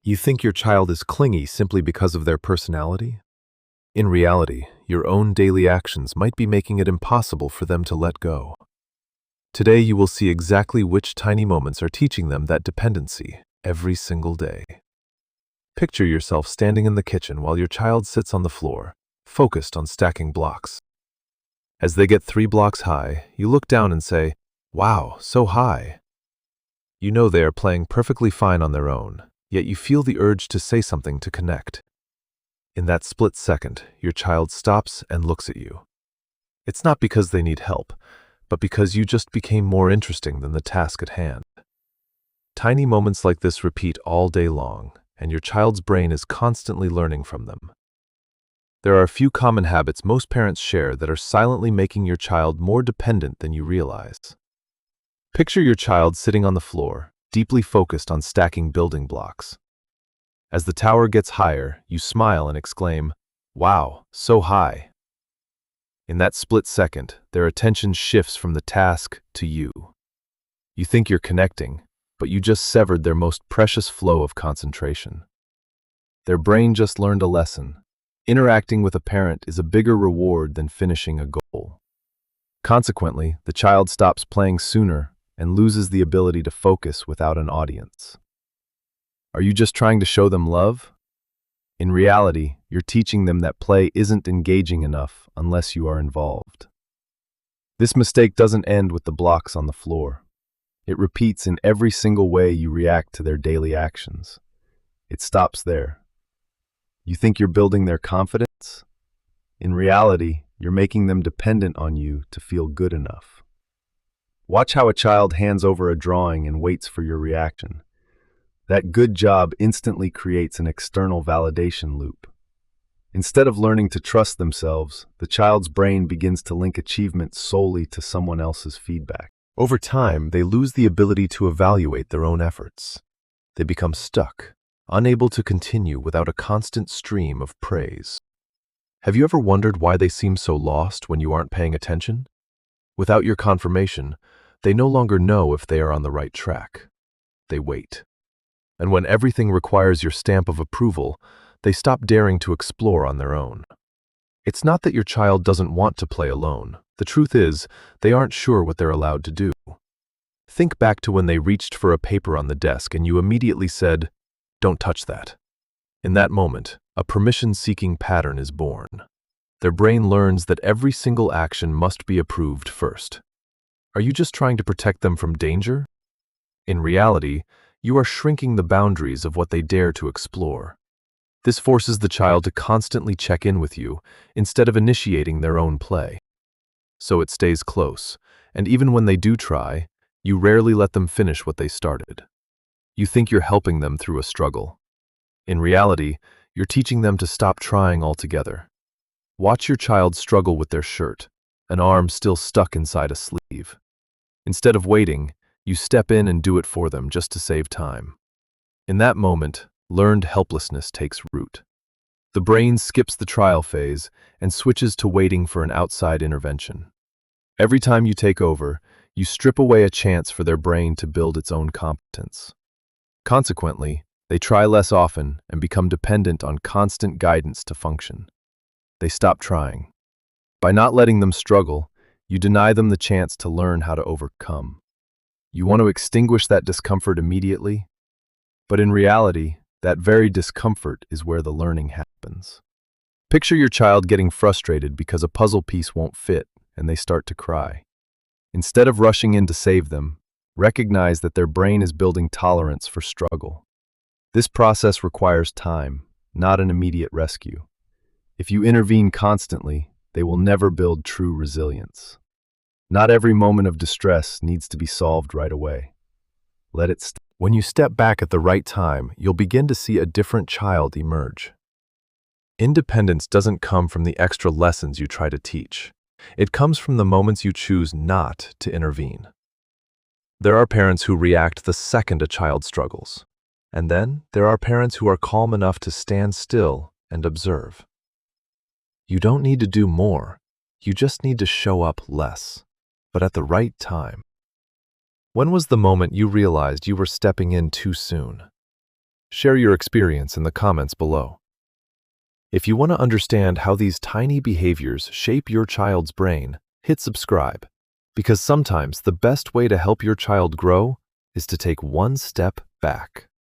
You think your child is clingy simply because of their personality? In reality, your own daily actions might be making it impossible for them to let go. Today you will see exactly which tiny moments are teaching them that dependency every single day. Picture yourself standing in the kitchen while your child sits on the floor, focused on stacking blocks. As they get 3 blocks high, you look down and say, "Wow, so high." You know they are playing perfectly fine on their own, yet you feel the urge to say something to connect. In that split second, your child stops and looks at you. It's not because they need help, but because you just became more interesting than the task at hand. Tiny moments like this repeat all day long, and your child's brain is constantly learning from them. There are a few common habits most parents share that are silently making your child more dependent than you realize. Picture your child sitting on the floor, deeply focused on stacking building blocks. As the tower gets higher, you smile and exclaim, "Wow, so high." In that split second, their attention shifts from the task to you. You think you're connecting, but you just severed their most precious flow of concentration. Their brain just learned a lesson. Interacting with a parent is a bigger reward than finishing a goal. Consequently, the child stops playing sooner and loses the ability to focus without an audience. Are you just trying to show them love? In reality, you're teaching them that play isn't engaging enough unless you are involved. This mistake doesn't end with the blocks on the floor. It repeats in every single way you react to their daily actions. It stops there. You think you're building their confidence? In reality, you're making them dependent on you to feel good enough. Watch how a child hands over a drawing and waits for your reaction. That good job instantly creates an external validation loop. Instead of learning to trust themselves, the child's brain begins to link achievement solely to someone else's feedback. Over time, they lose the ability to evaluate their own efforts. They become stuck, unable to continue without a constant stream of praise. Have you ever wondered why they seem so lost when you aren't paying attention? Without your confirmation, they no longer know if they are on the right track. They wait. And when everything requires your stamp of approval, they stop daring to explore on their own. It's not that your child doesn't want to play alone. The truth is, they aren't sure what they're allowed to do. Think back to when they reached for a paper on the desk and you immediately said, "Don't touch that." In that moment, a permission-seeking pattern is born. Their brain learns that every single action must be approved first. Are you just trying to protect them from danger? In reality, you are shrinking the boundaries of what they dare to explore. This forces the child to constantly check in with you instead of initiating their own play. So it stays close, and even when they do try, you rarely let them finish what they started. You think you're helping them through a struggle. In reality, you're teaching them to stop trying altogether. Watch your child struggle with their shirt, an arm still stuck inside a sleeve. Instead of waiting, you step in and do it for them just to save time. In that moment, learned helplessness takes root. The brain skips the trial phase and switches to waiting for an outside intervention. Every time you take over, you strip away a chance for their brain to build its own competence. Consequently, they try less often and become dependent on constant guidance to function. They stop trying. By not letting them struggle, you deny them the chance to learn how to overcome. You want to extinguish that discomfort immediately, but in reality, that very discomfort is where the learning happens. Picture your child getting frustrated because a puzzle piece won't fit and they start to cry. Instead of rushing in to save them, recognize that their brain is building tolerance for struggle. This process requires time, not an immediate rescue. If you intervene constantly, they will never build true resilience. Not every moment of distress needs to be solved right away. Let it stay. When you step back at the right time, you'll begin to see a different child emerge. Independence doesn't come from the extra lessons you try to teach. It comes from the moments you choose not to intervene. There are parents who react the second a child struggles. And then there are parents who are calm enough to stand still and observe. You don't need to do more. You just need to show up less, but at the right time. When was the moment you realized you were stepping in too soon? Share your experience in the comments below. If you want to understand how these tiny behaviors shape your child's brain, hit subscribe, because sometimes the best way to help your child grow is to take one step back.